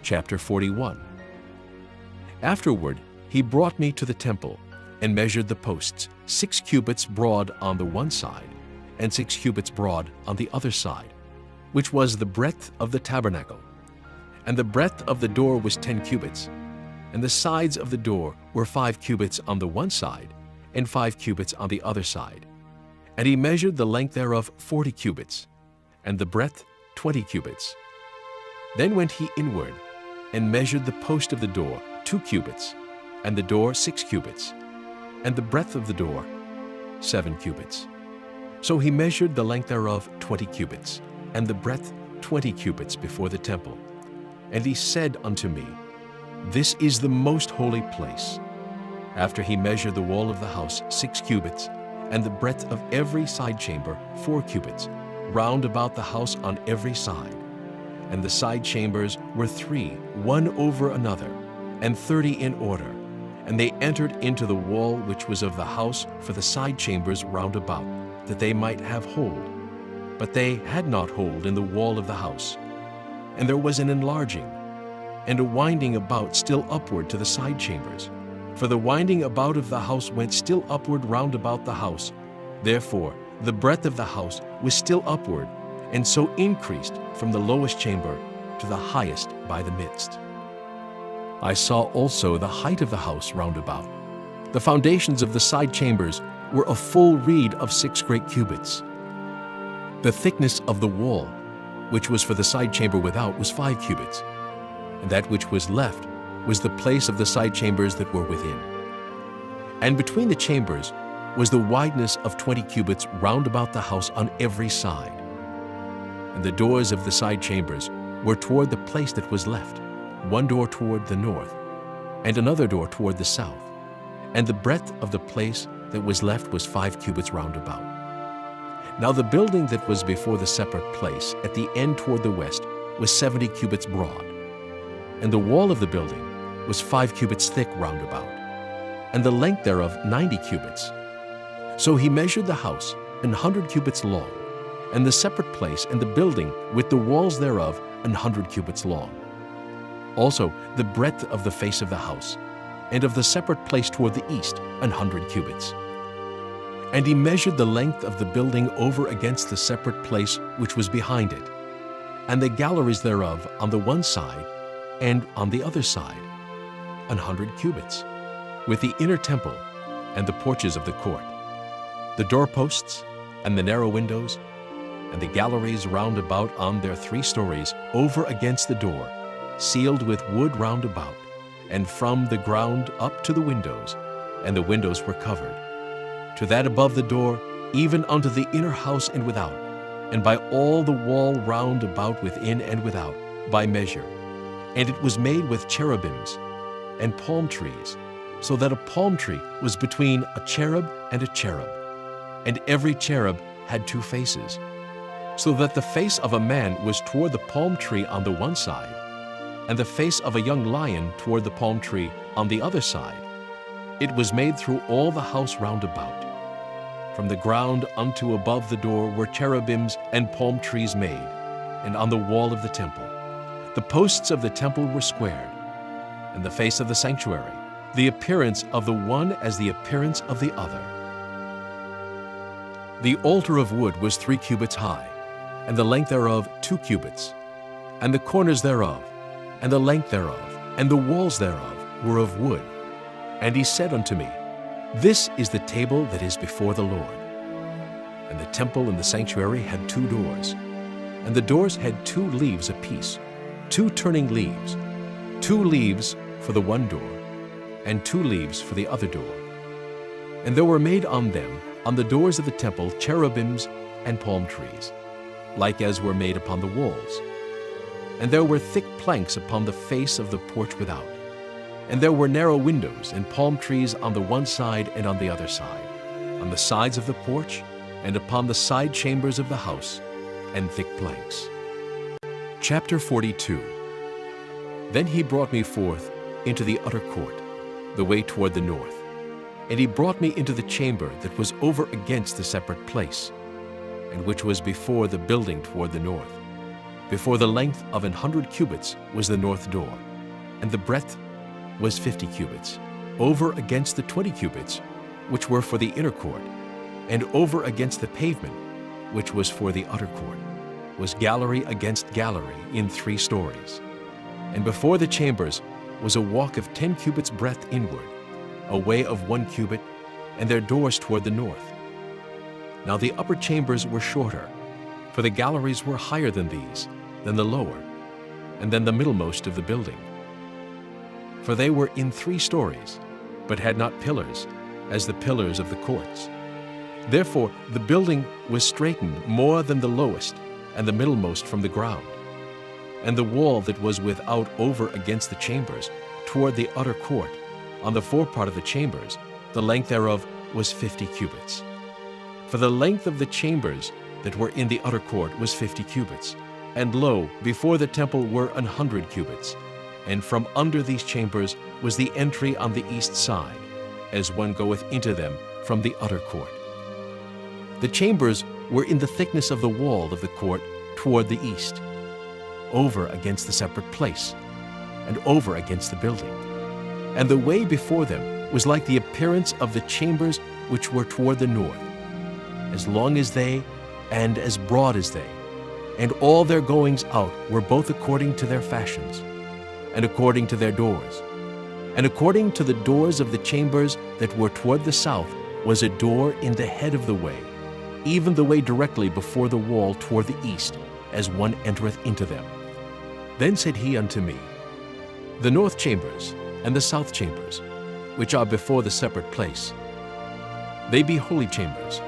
Chapter 41. Afterward he brought me to the temple, and measured the posts, 6 cubits broad on the one side, and 6 cubits broad on the other side, which was the breadth of the tabernacle. And the breadth of the door was 10 cubits, and the sides of the door were 5 cubits on the one side, and 5 cubits on the other side. And he measured the length thereof 40 cubits, and the breadth 20 cubits. Then went he inward, and measured the post of the door 2 cubits, and the door 6 cubits, and the breadth of the door 7 cubits. So he measured the length thereof 20 cubits, and the breadth 20 cubits before the temple. And he said unto me, This is the most holy place. After he measured the wall of the house 6 cubits, and the breadth of every side chamber 4 cubits, round about the house on every side. And the side chambers were 3, one over another, and 30 in order. And they entered into the wall which was of the house for the side chambers round about, that they might have hold. But they had not hold in the wall of the house. And there was an enlarging, and a winding about still upward to the side chambers. For the winding about of the house went still upward round about the house. Therefore the breadth of the house was still upward, and so increased from the lowest chamber to the highest by the midst. I saw also the height of the house round about. The foundations of the side chambers were a full reed of 6 great cubits. The thickness of the wall, which was for the side chamber without, was 5 cubits, and that which was left was the place of the side chambers that were within. And between the chambers was the wideness of 20 cubits round about the house on every side. And the doors of the side chambers were toward the place that was left, one door toward the north, and another door toward the south. And the breadth of the place that was left was 5 cubits round about. Now the building that was before the separate place at the end toward the west was 70 cubits broad, and the wall of the building was 5 cubits thick round about, and the length thereof 90 cubits. So he measured the house 100 cubits long, and the separate place and the building with the walls thereof 100 cubits long. Also the breadth of the face of the house, and of the separate place toward the east 100 cubits. And he measured the length of the building over against the separate place which was behind it, and the galleries thereof on the one side and on the other side 100 cubits, with the inner temple and the porches of the court, the doorposts and the narrow windows, and the galleries round about on their 3 stories over against the door, sealed with wood round about, and from the ground up to the windows, and the windows were covered, to that above the door, even unto the inner house and without, and by all the wall round about within and without, by measure. And it was made with cherubims and palm trees, so that a palm tree was between a cherub and a cherub. And every cherub had 2 faces, so that the face of a man was toward the palm tree on the one side, and the face of a young lion toward the palm tree on the other side. It was made through all the house round about. From the ground unto above the door were cherubims and palm trees made, and on the wall of the temple. The posts of the temple were squared, and the face of the sanctuary, the appearance of the one as the appearance of the other. The altar of wood was 3 cubits high, and the length thereof 2 cubits, and the corners thereof, and the length thereof, and the walls thereof were of wood. And he said unto me, This is the table that is before the Lord. And the temple and the sanctuary had 2 doors, and the doors had 2 leaves apiece, 2 turning leaves, 2 leaves for the one door, and 2 leaves for the other door. And there were made on them, on the doors of the temple, cherubims and palm trees, like as were made upon the walls. And there were thick planks upon the face of the porch without. And there were narrow windows and palm trees on the one side and on the other side, on the sides of the porch, and upon the side chambers of the house, and thick planks. Chapter 42. Then he brought me forth into the utter court, the way toward the north. And he brought me into the chamber that was over against the separate place, and which was before the building toward the north. before the length of 100 cubits was the north door, and the breadth was 50 cubits. Over against the 20 cubits, which were for the inner court, and over against the pavement, which was for the outer court, was gallery against gallery in 3 stories. And before the chambers was a walk of 10 cubits breadth inward, a way of 1 cubit, and their doors toward the north. Now the upper chambers were shorter, for the galleries were higher than these, than the lower, and than the middlemost of the building. For they were in 3 stories, but had not pillars, as the pillars of the courts. Therefore the building was straitened more than the lowest and the middlemost from the ground. And the wall that was without over against the chambers, toward the outer court, on the forepart of the chambers, the length thereof was 50 cubits. For the length of the chambers that were in the outer court was 50 cubits, and lo, before the temple were 100 cubits. And from under these chambers was the entry on the east side, as one goeth into them from the outer court. The chambers were in the thickness of the wall of the court toward the east, over against the separate place, and over against the building. And the way before them was like the appearance of the chambers which were toward the north, as long as they, and as broad as they, and all their goings out were both according to their fashions, and according to their doors. And according to the doors of the chambers that were toward the south was a door in the head of the way, even the way directly before the wall toward the east, as one entereth into them. Then said he unto me, The north chambers and the south chambers, which are before the separate place, they be holy chambers,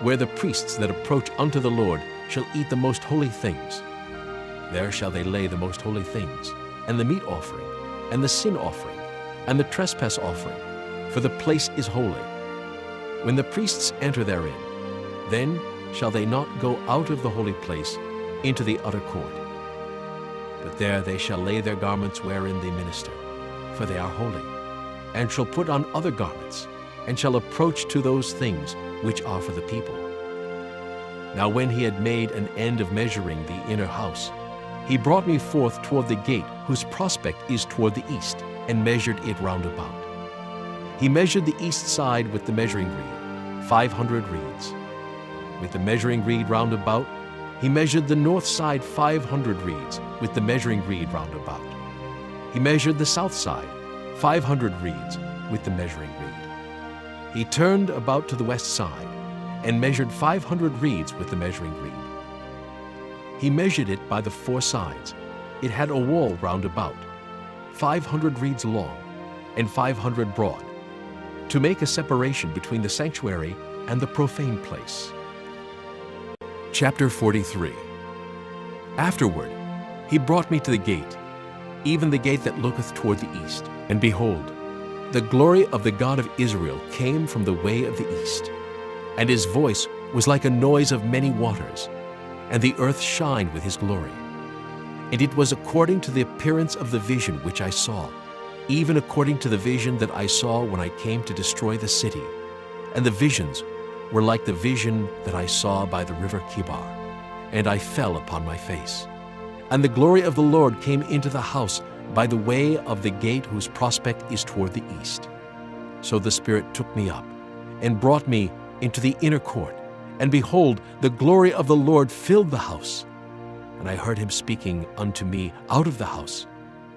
where the priests that approach unto the Lord shall eat the most holy things. There shall they lay the most holy things, and the meat offering, and the sin offering, and the trespass offering, for the place is holy. When the priests enter therein, then shall they not go out of the holy place into the outer court. But there they shall lay their garments wherein they minister, for they are holy, and shall put on other garments, and shall approach to those things which are for the people. Now when he had made an end of measuring the inner house, he brought me forth toward the gate, whose prospect is toward the east, and measured it round about. He measured the east side with the measuring reed, 500 reeds. With the measuring reed round about, he measured the north side 500 reeds, with the measuring reed round about. He measured the south side 500 reeds, with the measuring reed. He turned about to the west side, and measured 500 reeds with the measuring reed. He measured it by the 4 sides. It had a wall round about, 500 reeds long, and 500 broad, to make a separation between the sanctuary and the profane place. Chapter 43. Afterward, he brought me to the gate, even the gate that looketh toward the east. And behold, the glory of the God of Israel came from the way of the east. And his voice was like a noise of many waters, and the earth shined with his glory. And it was according to the appearance of the vision which I saw, even according to the vision that I saw when I came to destroy the city. And the visions were like the vision that I saw by the river Kibar, and I fell upon my face. And the glory of the Lord came into the house by the way of the gate whose prospect is toward the east. So the Spirit took me up, and brought me into the inner court, and behold, the glory of the Lord filled the house. And I heard him speaking unto me out of the house.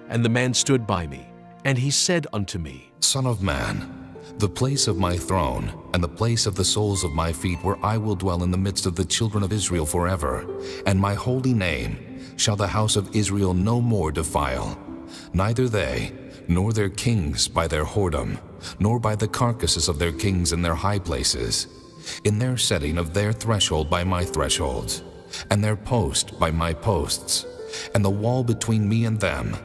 And the man stood by me, and he said unto me, Son of man, the place of my throne, and the place of the soles of my feet, where I will dwell in the midst of the children of Israel forever, and my holy name shall the house of Israel no more defile, neither they, nor their kings by their whoredom, nor by the carcasses of their kings in their high places, in their setting of their threshold by my thresholds, and their post by my posts, and the wall between me and them.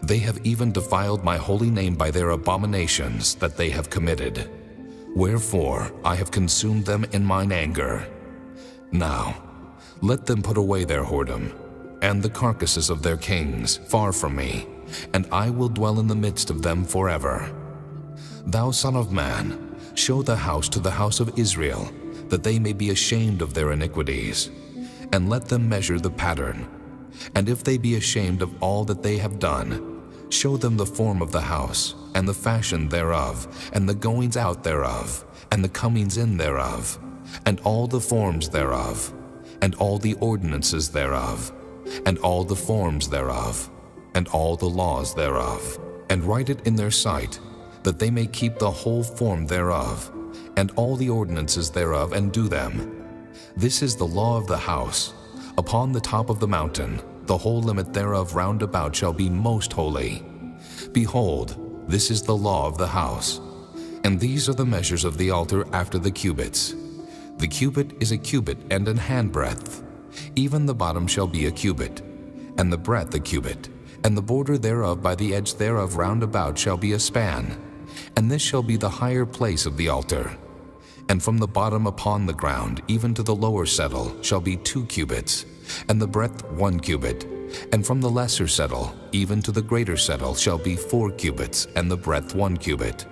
They have even defiled my holy name by their abominations that they have committed. Wherefore I have consumed them in mine anger. Now let them put away their whoredom, and the carcasses of their kings far from me, and I will dwell in the midst of them forever. Thou son of man, show the house to the house of Israel, that they may be ashamed of their iniquities, and let them measure the pattern. And if they be ashamed of all that they have done, show them the form of the house, and the fashion thereof, and the goings out thereof, and the comings in thereof, and all the forms thereof, and all the ordinances thereof, and all the forms thereof, and all the laws thereof, and write it in their sight, that they may keep the whole form thereof, and all the ordinances thereof, and do them. This is the law of the house. Upon the top of the mountain, the whole limit thereof round about shall be most holy. Behold, this is the law of the house. And these are the measures of the altar after the cubits. The cubit is a cubit and an handbreadth. Even the bottom shall be a cubit, and the breadth a cubit, and the border thereof by the edge thereof round about shall be a span. And this shall be the higher place of the altar. And from the bottom upon the ground, even to the lower settle, shall be 2 cubits, and the breadth 1 cubit. And from the lesser settle, even to the greater settle, shall be 4 cubits, and the breadth 1 cubit.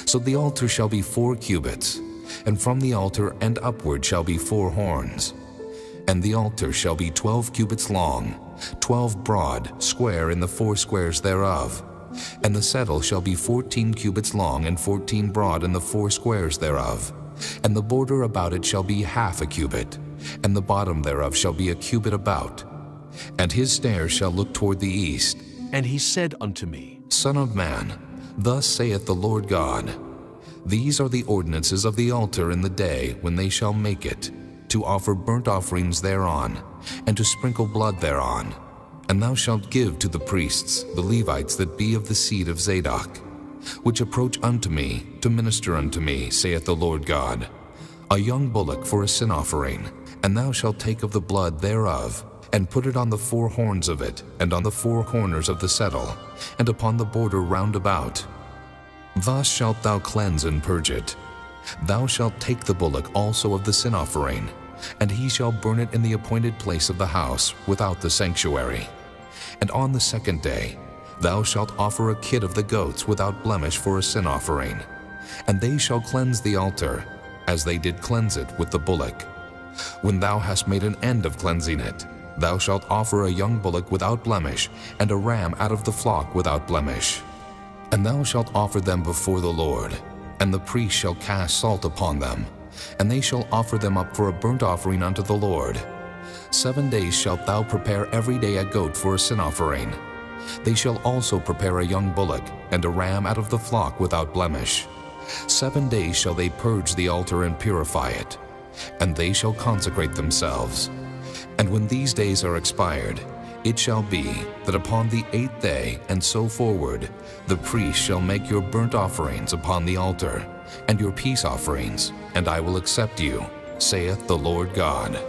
So the altar shall be 4 cubits, and from the altar and upward shall be 4 horns. And the altar shall be 12 cubits long, 12 broad, square in the 4 squares thereof. And the settle shall be 14 cubits long, and 14 broad in the 4 squares thereof. And the border about it shall be half a cubit, and the bottom thereof shall be a cubit about. And his stairs shall look toward the east. And he said unto me, Son of man, thus saith the Lord God, These are the ordinances of the altar in the day when they shall make it, to offer burnt offerings thereon, and to sprinkle blood thereon. And thou shalt give to the priests, the Levites that be of the seed of Zadok, which approach unto me, to minister unto me, saith the Lord God, a young bullock for a sin offering. And thou shalt take of the blood thereof, and put it on the 4 horns of it, and on the 4 corners of the settle, and upon the border round about. Thus shalt thou cleanse and purge it. Thou shalt take the bullock also of the sin offering, and he shall burn it in the appointed place of the house, without the sanctuary. And on the 2nd day thou shalt offer a kid of the goats without blemish for a sin offering. And they shall cleanse the altar, as they did cleanse it with the bullock. When thou hast made an end of cleansing it, thou shalt offer a young bullock without blemish, and a ram out of the flock without blemish. And thou shalt offer them before the Lord, and the priest shall cast salt upon them, and they shall offer them up for a burnt offering unto the Lord. 7 days shalt thou prepare every day a goat for a sin offering. They shall also prepare a young bullock, and a ram out of the flock without blemish. 7 days shall they purge the altar and purify it, and they shall consecrate themselves. And when these days are expired, it shall be that upon the 8th day and so forward, the priest shall make your burnt offerings upon the altar, and your peace offerings, and I will accept you, saith the Lord God.